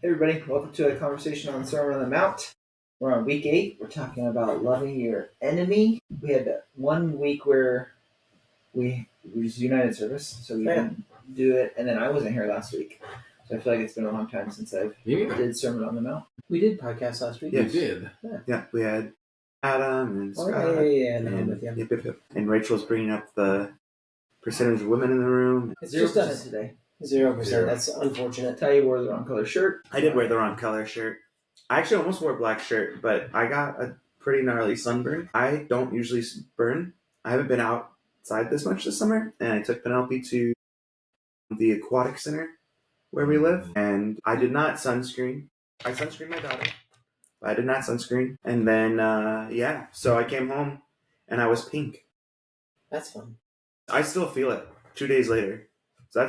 Hey everybody, welcome to a conversation on Sermon on the Mount. We're on week 8. We're talking about loving your enemy. We had 1 week where we just United service, so we didn't do it, and then I wasn't here last week. So I feel like it's been a long time since I did Sermon on the Mount. We did podcast last week. Yes. We did. Yeah, we had Adam and Scott. And Rachel's bringing up the percentage of women in the room. It's just us today. 0%. That's unfortunate. Ty wore the wrong color shirt. I did wear the wrong color shirt. I actually almost wore a black shirt, but I got a pretty gnarly sunburn. I don't usually burn. I haven't been outside this much this summer, and I took Penelope to the aquatic center where we live, and I did not sunscreen. I sunscreened my daughter, but I did not sunscreen. And then, so I came home, and I was pink. That's fun. I still feel it 2 days later. So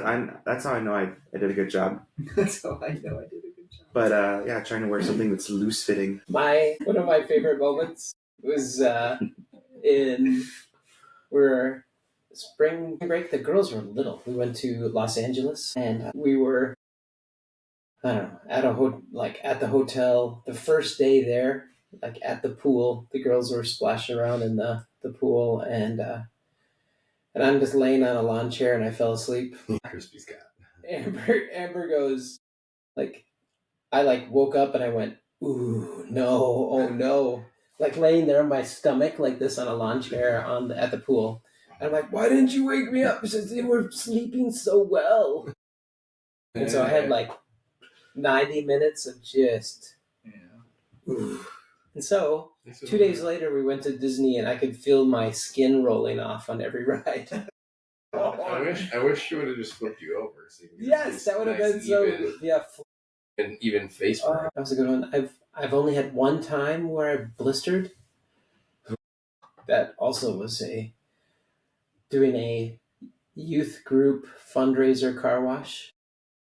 that's how I know I did a good job. That's how I know I did a good job. But trying to wear something that's loose fitting. One of my favorite moments was we're spring break. The girls were little. We went to Los Angeles, and we were at the hotel. The first day there, like at the pool, the girls were splashing around in the pool, and I'm just laying on a lawn chair, and I fell asleep. Crispy's got. Amber goes, I woke up and I went, ooh, no, oh no. Laying there on my stomach like this on a lawn chair at the pool. And I'm like, why didn't you wake me up? Because they were sleeping so well. And so I had 90 minutes of just, ooh. And so 2 days later, we went to Disney, and I could feel my skin rolling off on every ride. I wish she would have just flipped you over. So Yes, that would have been so good. Yeah. An even face burn. That was a good one. I've only had one time where I blistered. That also was doing a youth group fundraiser car wash.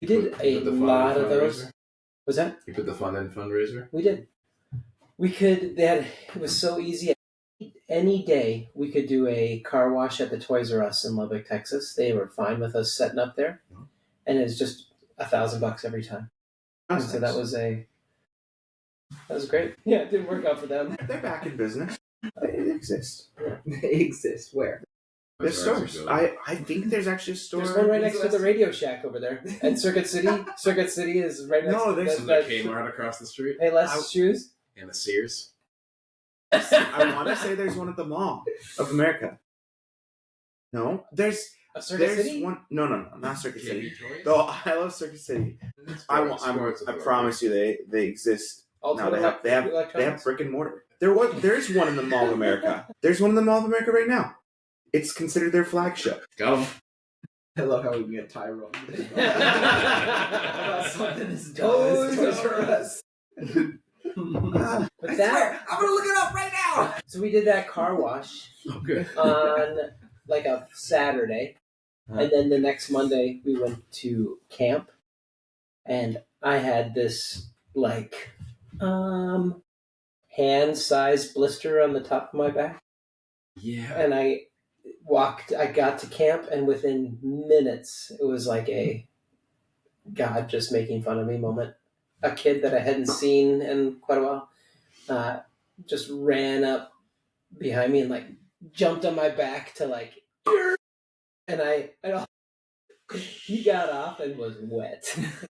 We did a lot of those. Was that? You put the fun in fundraiser? We did. It was so easy. Any day we could do a car wash at the Toys R Us in Lubbock, Texas. They were fine with us setting up there. And it's just $1,000 every time. And so that was great. Yeah, it didn't work out for them. They're back in business. They exist. Yeah. They exist. Where? There's stores. I think there's actually a store. There's one right next to the Radio Shack over there. And Circuit City. Circuit City is right next to there's the Kmart across the street. Payless shoes. And the Sears. I want to say there's one at the Mall of America. No, there's Circuit City. One. No, not Circuit City. Though I love Circuit City. I promise you, they exist. No, they have brick and mortar. There's one in the Mall of America. There's one in the Mall of America right now. It's considered their flagship. Got them. I love how we can get Ty wrong. About something as dumb as Toys R Us. But that, I'm gonna look it up right now. So we did that car wash on a Saturday, and then the next Monday we went to camp, and I had this hand-sized blister on the top of my back. Yeah. And I got to camp, and within minutes it was like a God just making fun of me moment. A kid that I hadn't seen in quite a while just ran up behind me and jumped on my back to and he got off and was wet,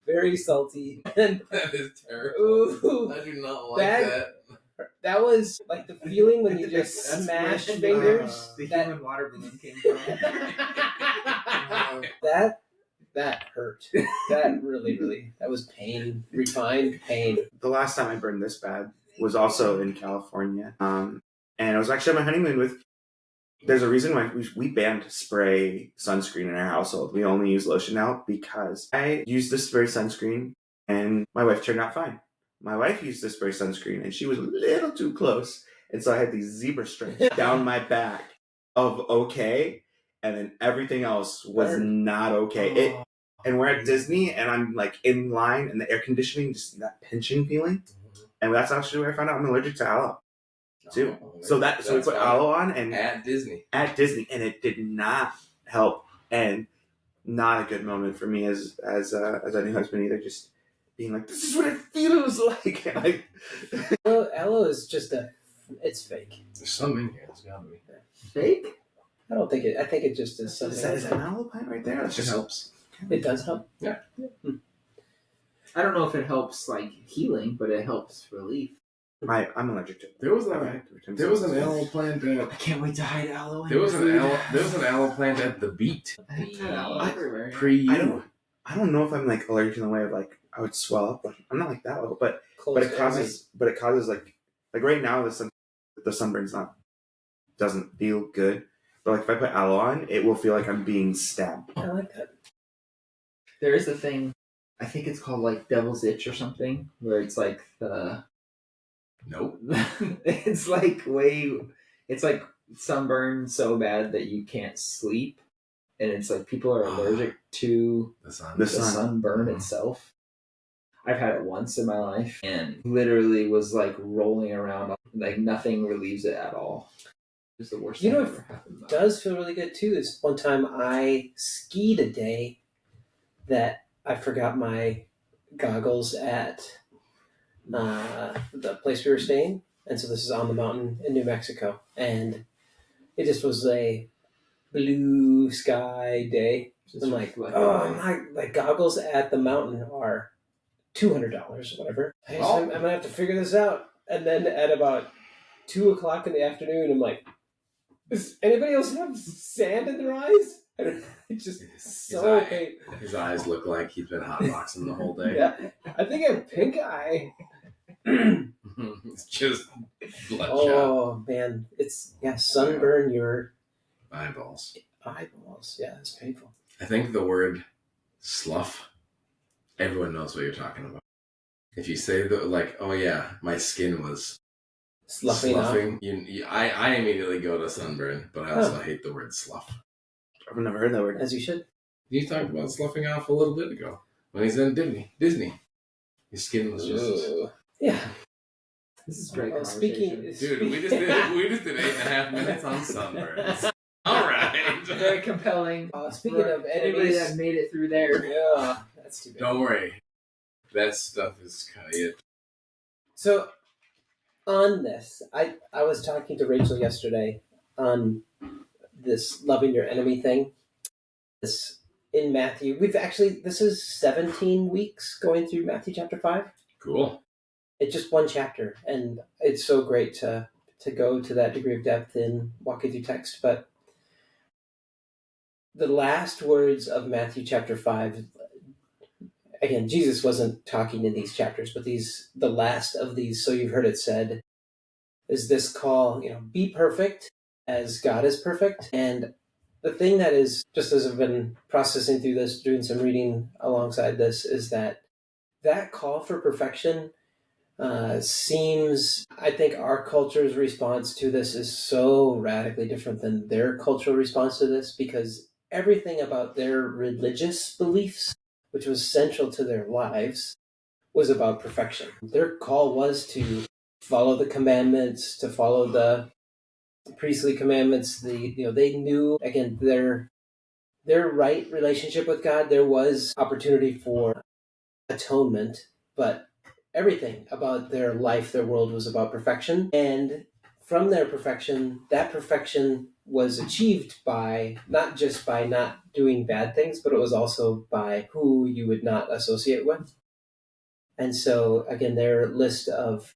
very salty. And that is terrible. Ooh, I do not like that. That was the feeling when you just smash fingers. The human water balloon came from. That hurt. That really, that was pain, refined pain. The last time I burned this bad was also in California. And I was actually on my honeymoon there's a reason why we banned spray sunscreen in our household. We only use lotion now because I used the spray sunscreen and my wife turned out fine. My wife used the spray sunscreen and she was a little too close. And so I had these zebra stripes down my back of okay. And then everything else was not okay. And we're at Disney, and I'm in line, and the air conditioning, just that pinching feeling. And that's actually where I found out I'm allergic to aloe, too. So we put aloe on, and at Disney, and it did not help, and not a good moment for me as a new husband either. Just being like, this is what it feels like. Aloe is just it's fake. There's some in here. It's gotta be. Fake? I don't think it. I think it just is something. Is that an aloe plant right there? It helps. It does help. Yeah. I don't know if it helps like healing, but it helps relief. I'm allergic to it. There was an aloe plant I can't wait to hide aloe. There was an aloe plant at the beat. I've had aloe everywhere. Pre you. I don't know if I'm like allergic in the way of like I would swell up. Like, I'm not like that level, but it causes like right now the sunburn's doesn't feel good. But like if I put aloe on, it will feel like I'm being stabbed. I like that. There is a thing, I think it's called like devil's itch or something, where it's like Nope. it's like sunburn so bad that you can't sleep, and it's like people are allergic to The the sunburn itself. I've had it once in my life, and literally was like rolling around, like nothing relieves it at all. It's the worst. You know thing what ever happened. does feel really good too is one time I skied a day that I forgot my goggles at the place we were staying, and so this is on the mountain in New Mexico, and it just was a blue sky day. I'm like, my goggles at the mountain are $200 or whatever. I'm gonna have to figure this out. And then at about 2:00 in the afternoon, I'm like, does anybody else have sand in their eyes? It's just so pain. His eyes look like he's been hotboxing the whole day. Yeah, I think I have pink eye. It's just bloodshot. Oh man, it's sunburn your Eyeballs. Yeah, it's painful. I think the word slough, everyone knows what you're talking about. If you say oh yeah, my skin was sloughing, I immediately go to sunburn, but I also hate the word slough. I've never heard that word. As you should. You talked about sloughing off a little bit ago when he's in Disney. His skin was just yeah. This is great. Speaking, dude, we just did 8.5 minutes on sunburns. All right, very compelling. Speaking of anybody that made it through there, yeah, that's too bad. Don't worry, that stuff is kind of it. So, on this, I was talking to Rachel yesterday on this loving your enemy thing. This in Matthew, this is 17 weeks going through Matthew chapter 5. Cool. It's just one chapter, and it's so great to go to that degree of depth in walking through text. But the last words of Matthew chapter 5, again, Jesus wasn't talking in these chapters, but the last of these, so you've heard it said, is this call, be perfect as God is perfect. And the thing that is, just as I've been processing through this, doing some reading alongside this, is that call for perfection seems, I think our culture's response to this is so radically different than their cultural response to this, because everything about their religious beliefs, which was central to their lives, was about perfection. Their call was to follow the commandments, to follow the priestly commandments. They knew, again, their right relationship with God. There was opportunity for atonement, but everything about their life, their world, was about perfection. And from their perfection, that perfection was achieved by not just by not doing bad things, but it was also by who you would not associate with. And so, again, their list of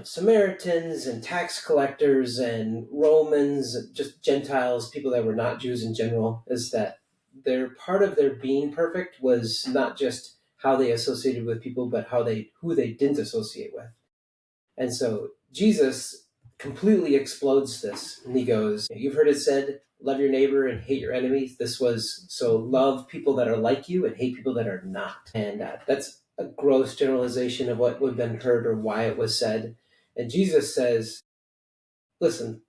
Samaritans and tax collectors and Romans, just Gentiles, people that were not Jews in general, is that part of their being perfect was not just how they associated with people, but who they didn't associate with. And so Jesus completely explodes this, and he goes, you've heard it said, love your neighbor and hate your enemies. This was, so love people that are like you and hate people that are not. And that's a gross generalization of what would have been heard or why it was said. And Jesus says, listen,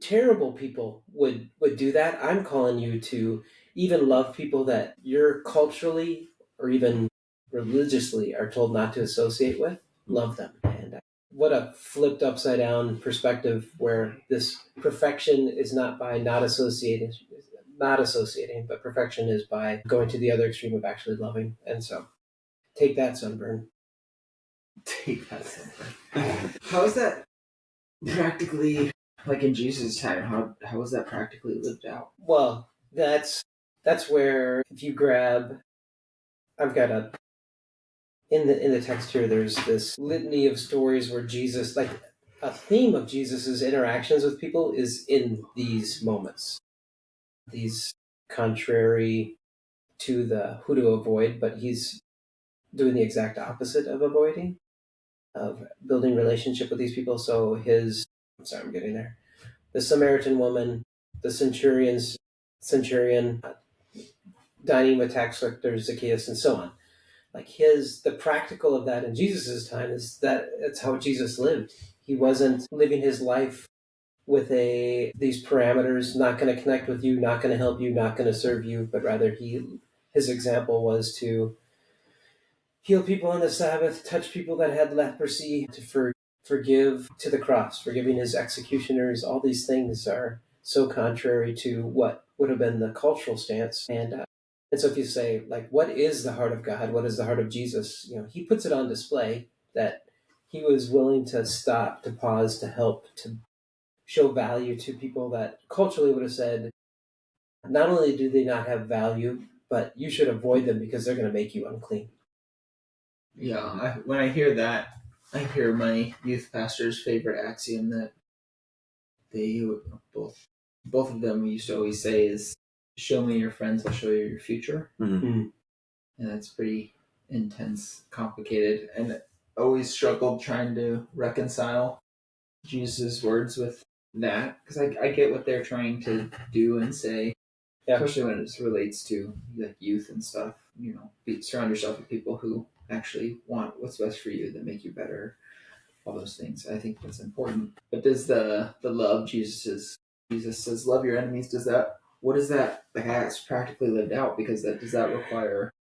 terrible people would do that. I'm calling you to even love people that you're culturally or even religiously are told not to associate with. Love them. And what a flipped upside down perspective, where this perfection is not by not associating, but perfection is by going to the other extreme of actually loving. And so Take that, sunburn. Take that something. How is that practically, like in Jesus' time, how is that practically lived out? Well, that's where if you grab, I've got in the text here, there's this litany of stories where Jesus, like a theme of Jesus's interactions with people is in these moments, these contrary to the who to avoid, but he's doing the exact opposite of avoiding, of building relationship with these people. So I'm getting there. The Samaritan woman, the centurion, dining with tax collectors, Zacchaeus, and so on. Like the practical of that in Jesus' time is that it's how Jesus lived. He wasn't living his life with these parameters, not going to connect with you, not going to help you, not going to serve you, but rather his example was to heal people on the Sabbath, touch people that had leprosy, to forgive to the cross, forgiving his executioners. All these things are so contrary to what would have been the cultural stance. And so if you say, like, what is the heart of God? What is the heart of Jesus? He puts it on display that he was willing to stop, to pause, to help, to show value to people that culturally would have said, not only do they not have value, but you should avoid them because they're going to make you unclean. Yeah, when I hear that, I hear my youth pastor's favorite axiom that they both of them used to always say is, "Show me your friends, I'll show you your future." Mm-hmm. And that's pretty intense, complicated, and always struggled trying to reconcile Jesus' words with that, because I get what they're trying to do and say, especially when it relates to like youth and stuff. Surround yourself with people who actually want what's best for you, that make you better. All those things, I think that's important. But does the love Jesus says, love your enemies? What is that? Like, that's practically lived out, because does that require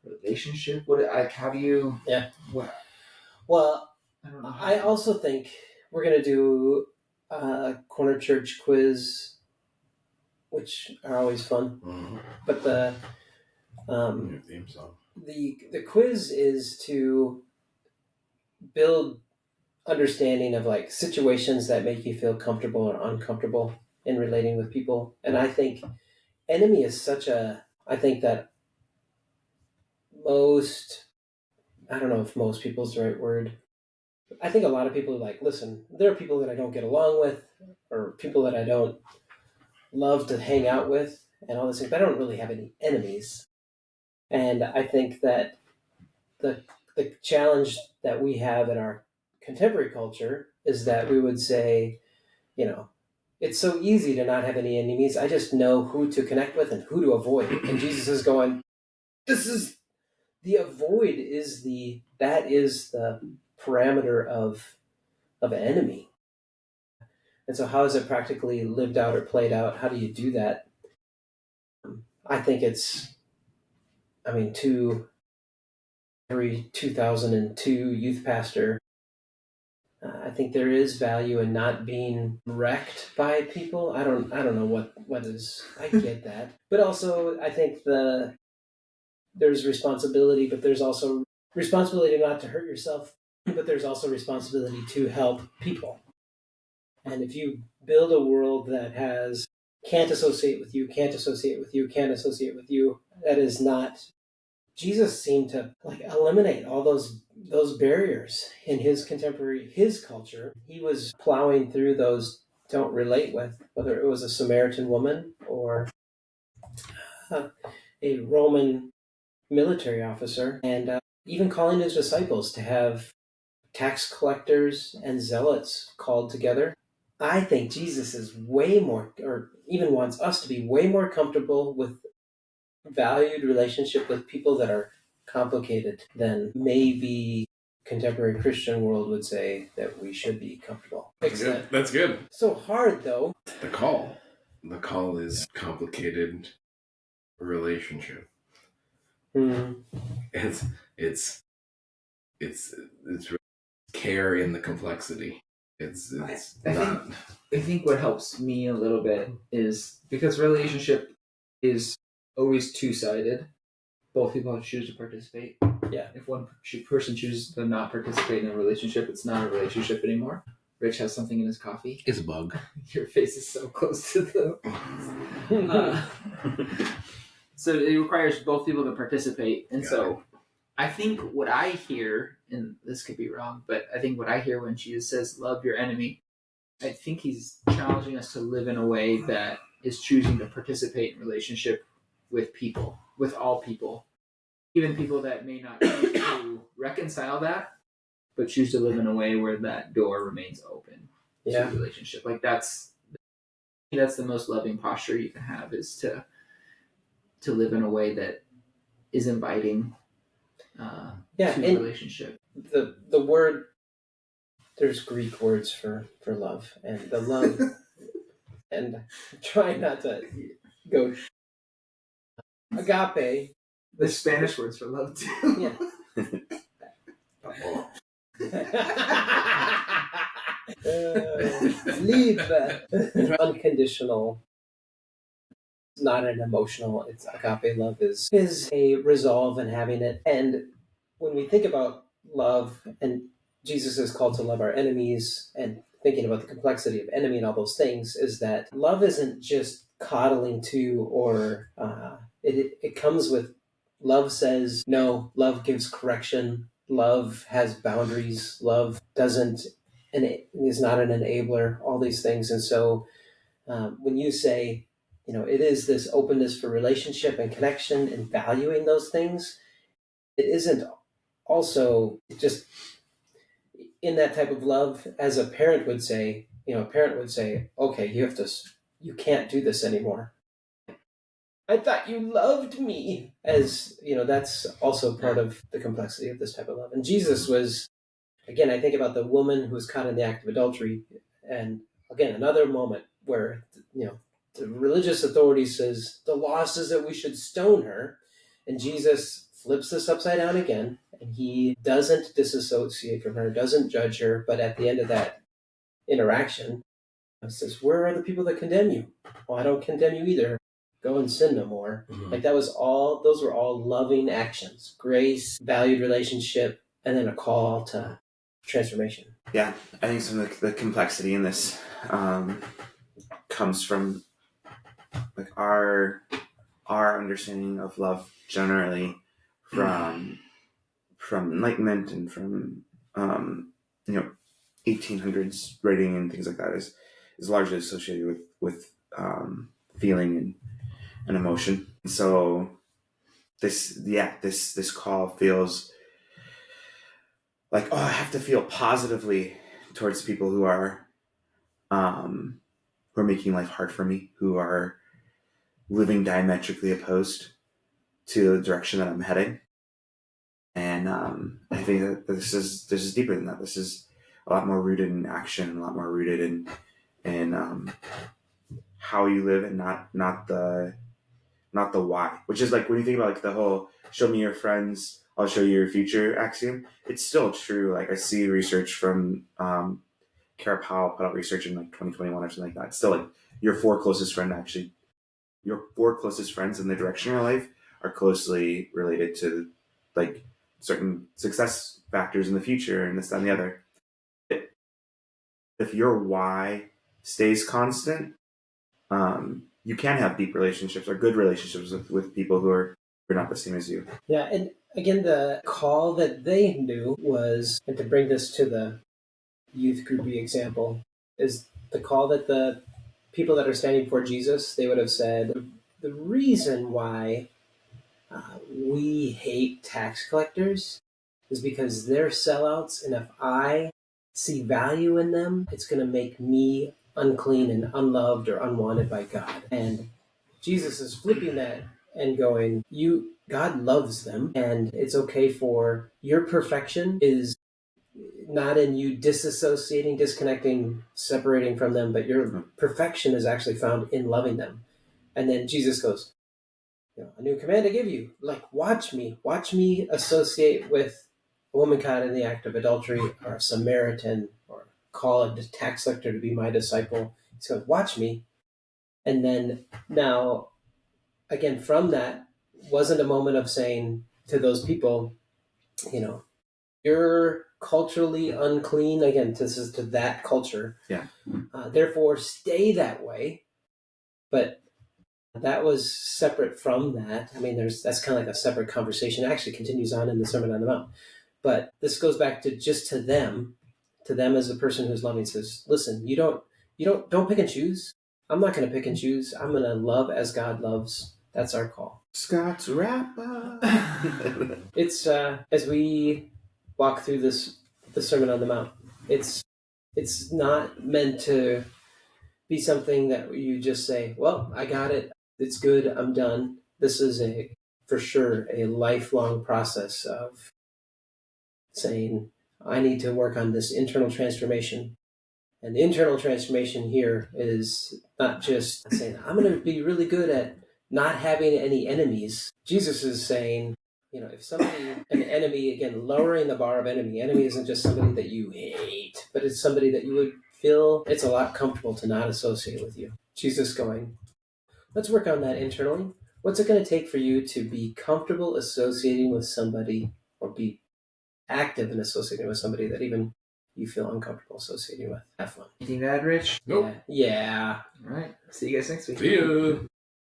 relationship? How do you? Yeah. What? Well, I don't know. I also think we're gonna do a corner church quiz, which are always fun. Mm-hmm. But the theme song. The quiz is to build understanding of like situations that make you feel comfortable or uncomfortable in relating with people. And I think enemy is I think that I don't know if most people's the right word. I think a lot of people are like, listen, there are people that I don't get along with, or people that I don't love to hang out with, and all this things, but I don't really have any enemies. And I think that the challenge that we have in our contemporary culture is that we would say, it's so easy to not have any enemies. I just know who to connect with and who to avoid. And Jesus is going, the avoid is the parameter of an enemy. And so how is it practically lived out or played out? How do you do that? I think every 2002 youth pastor, I think there is value in not being wrecked by people. I don't know what is. I get that, but also I think there's responsibility, but there's also responsibility not to hurt yourself, but there's also responsibility to help people. And if you build a world that can't associate with you, can't associate with you, can't associate with you, that is not. Jesus seemed to eliminate all those barriers in his culture. He was plowing through those don't relate with, whether it was a Samaritan woman or a Roman military officer, and even calling his disciples to have tax collectors and zealots called together. I think Jesus is way more, or even wants us to be way more comfortable with valued relationship with people that are complicated than maybe contemporary Christian world would say that we should be comfortable. That's good. So hard though. The call is complicated relationship. Mm. It's care in the complexity. I think what helps me a little bit is because relationship is always two-sided. Both people choose to participate. Yeah. If one person chooses to not participate in a relationship, it's not a relationship anymore. Rich has something in his coffee. It's a bug. Your face is so close to the. So it requires both people to participate, and so I think what I hear, and this could be wrong, but I think what I hear when Jesus says "love your enemy," I think he's challenging us to live in a way that is choosing to participate in relationship with people, with all people, even people that may not choose to reconcile that, but choose to live in a way where that door remains open to relationship. Like that's the most loving posture you can have, is to live in a way that is inviting to relationship. The word, there's Greek words for love, and the love, and try not to go agapē. The Spanish words for love too. Yeah. Unconditional. It's not an emotional. It's agapē love is a resolve in having it. And when we think about love, and Jesus is called to love our enemies, and thinking about the complexity of enemy and all those things, is that love isn't just coddling to, or it comes with, love says no, love gives correction, love has boundaries, love doesn't, and it is not an enabler, all these things. And so when you say, it is this openness for relationship and connection and valuing those things, it isn't also just in that type of love, as a parent would say, okay, you can't do this anymore. I thought you loved me. As that's also part of the complexity of this type of love. And Jesus was, again, I think about the woman who was caught in the act of adultery, and again, another moment where the religious authority says the law says that we should stone her, and Jesus flips this upside down again, and he doesn't disassociate from her, doesn't judge her, but at the end of that interaction, he says, "Where are the people that condemn you?" "Well, I don't condemn you either. Go and sin no more." Mm-hmm. Like those were all loving actions, grace, valued relationship, and then a call to transformation. Yeah, I think some of the complexity in this comes from like our understanding of love generally from Enlightenment and from 1800s writing and things like that is largely associated with feeling and emotion. So this call feels like, oh, I have to feel positively towards people who are making life hard for me, who are living diametrically opposed to the direction that I'm heading. And I think that this is deeper than that. This is a lot more rooted in action, a lot more rooted in how you live, and not the why. Which is like when you think about like the whole "show me your friends, I'll show you your future" axiom. It's still true. Like I see research from Kara Powell put out research in like 2021 or something like that. It's still like your four closest friends in the direction of your life are closely related to like certain success factors in the future and this, that, and the other. If your why stays constant, you can have deep relationships or good relationships with people who are not the same as you. Yeah, and again, the call that they knew was, and to bring this to the youth groupy example, is the call that the people that are standing before Jesus, they would have said, the reason why we hate tax collectors is because they're sellouts, and if I see value in them, it's going to make me unclean and unloved or unwanted by God. And Jesus is flipping that and going, God loves them, and it's okay for your perfection is not in you disassociating, disconnecting, separating from them, but your perfection is actually found in loving them. And then Jesus goes, a new command I give you, like, watch me associate with a woman caught in the act of adultery, or a Samaritan, or call a tax collector to be my disciple. He's going, watch me. And then now, again, from that, wasn't a moment of saying to those people, you're culturally unclean. Again, this is to that culture. Yeah. Therefore, stay that way. But that was separate from that. I mean, that's kind of like a separate conversation. It actually continues on in the Sermon on the Mount. But this goes back to them as a person who's loving, says, listen, don't pick and choose. I'm not going to pick and choose. I'm going to love as God loves. That's our call. Scott's Rapper. It's as we walk through the Sermon on the Mount, it's not meant to be something that you just say, well, I got it. It's good. I'm done. This is for sure a lifelong process of saying, I need to work on this internal transformation. And the internal transformation here is not just saying, I'm going to be really good at not having any enemies. Jesus is saying, if somebody, an enemy, again, lowering the bar of enemy isn't just somebody that you hate, but it's somebody that you would feel it's a lot comfortable to not associate with you. Jesus going, let's work on that internally. What's it going to take for you to be comfortable associating with somebody, or be active in associating with somebody that even you feel uncomfortable associating with? Have fun. Anything to add, Rich? Nope. Yeah. All right. See you guys next week. See you.